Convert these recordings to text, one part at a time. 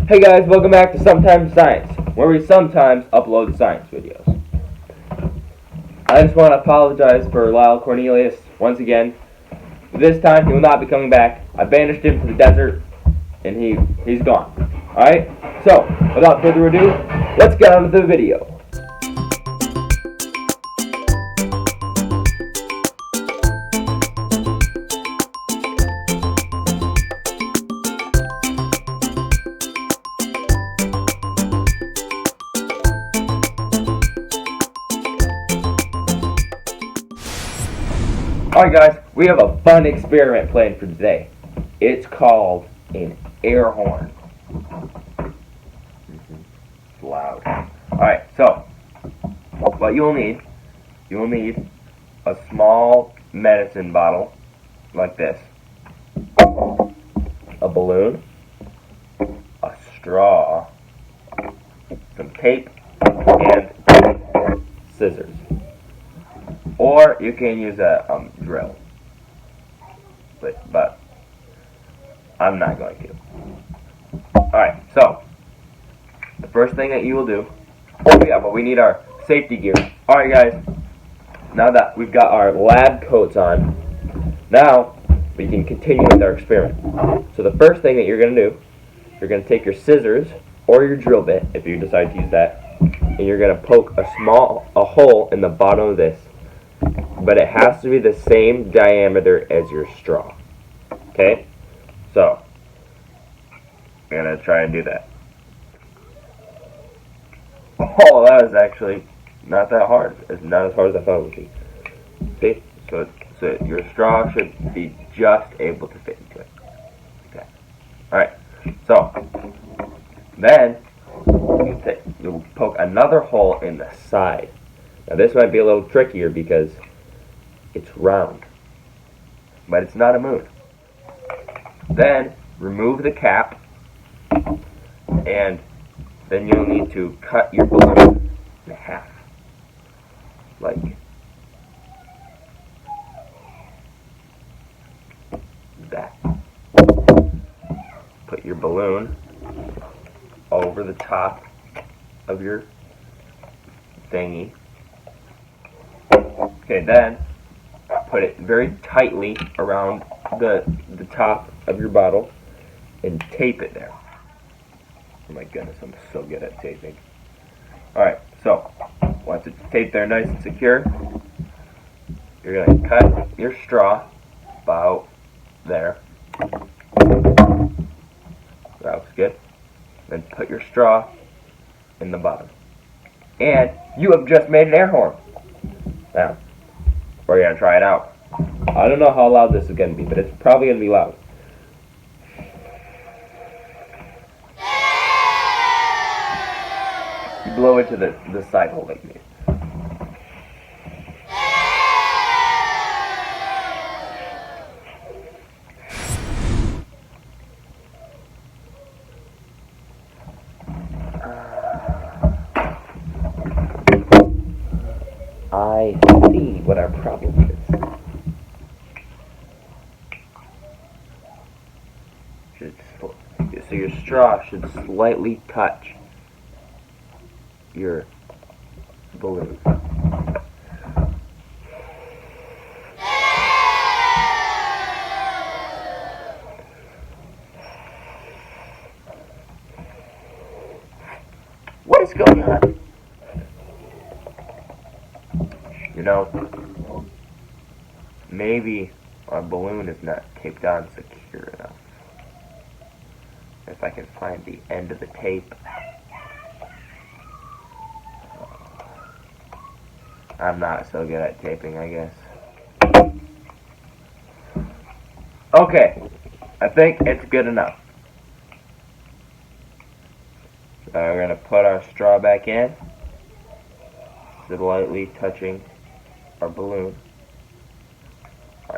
Hey guys, welcome back to Sometimes Science, where we sometimes upload science videos. I just want to apologize for Lyle Cornelius once again. This time he will not be coming back. I banished him to the desert, and he's gone. Alright, so without further ado, let's get on to the video. Alright guys, we have a fun experiment planned for today. It's called an air horn. It's loud. Alright, so what you'll need a small medicine bottle like this, a balloon, a straw, some tape, and scissors. Or you can use a drill, but I'm not going to. Alright, so the first thing that you will do, but we need our safety gear. Alright guys, now that we've got our lab coats on, now we can continue with our experiment. So the first thing that you're going to do, you're going to take your scissors or your drill bit, if you decide to use that, and you're going to poke a hole in the bottom of this. But it has to be the same diameter as your straw. Okay? So, I'm going to try and do that. Oh, that was actually not that hard. It's not as hard as I thought it would be. See? So your straw should be just able to fit into it. Okay. Alright. So, then, you'll poke another hole in the side. Now this might be a little trickier because it's round, but it's not a moon. Then remove the cap, and then you'll need to cut your balloon in half, like that. Put your balloon over the top of your thingy. Okay, then put it very tightly around the top of your bottle and tape it there. Oh my goodness, I'm so good at taping. Alright, so once it's taped there nice and secure, you're going to cut your straw about there. That looks good. Then put your straw in the bottom. And you have just made an air horn. Now, we're going to try it out. I don't know how loud this is going to be, but it's probably going to be loud. You blow into the side hole like me. I see what our problem is. So your straw should slightly touch your balloon. What is going on? You know, maybe our balloon is not taped on secure enough. If I can find the end of the tape. I'm not so good at taping, I guess. Okay, I think it's good enough. So we're going to put our straw back in, slightly touching our balloon.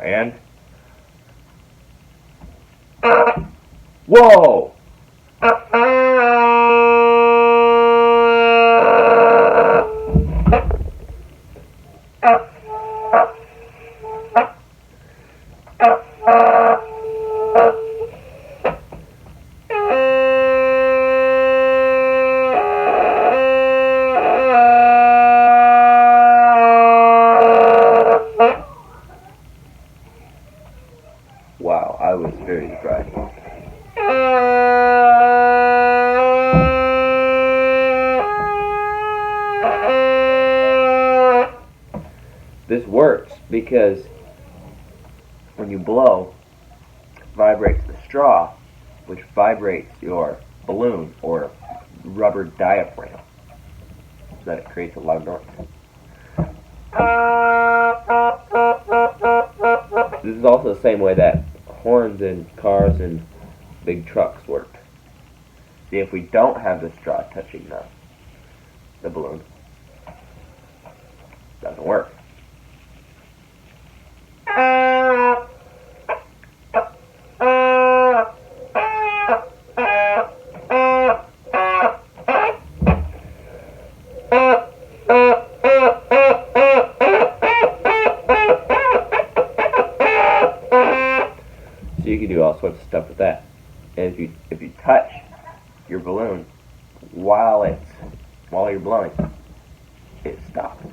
And whoa! works because when you blow, it vibrates the straw, which vibrates your balloon or rubber diaphragm, so that it creates a loud noise. This is also the same way that horns in cars and big trucks work. See, if we don't have the straw touching the balloon, it doesn't work. So you can do all sorts of stuff with that. And if you touch your balloon while you're blowing, it stops.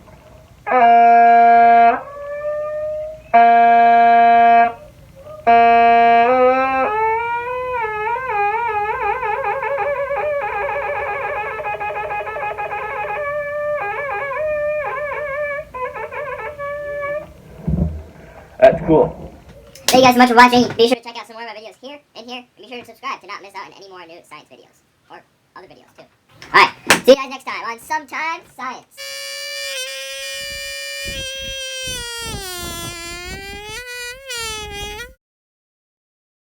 That's cool. Thank you guys so much for watching. Be sure to check out some more of my videos here and here. And be sure to subscribe to not miss out on any more new science videos. Or other videos too. Alright, see you guys next time on Sometimes Science.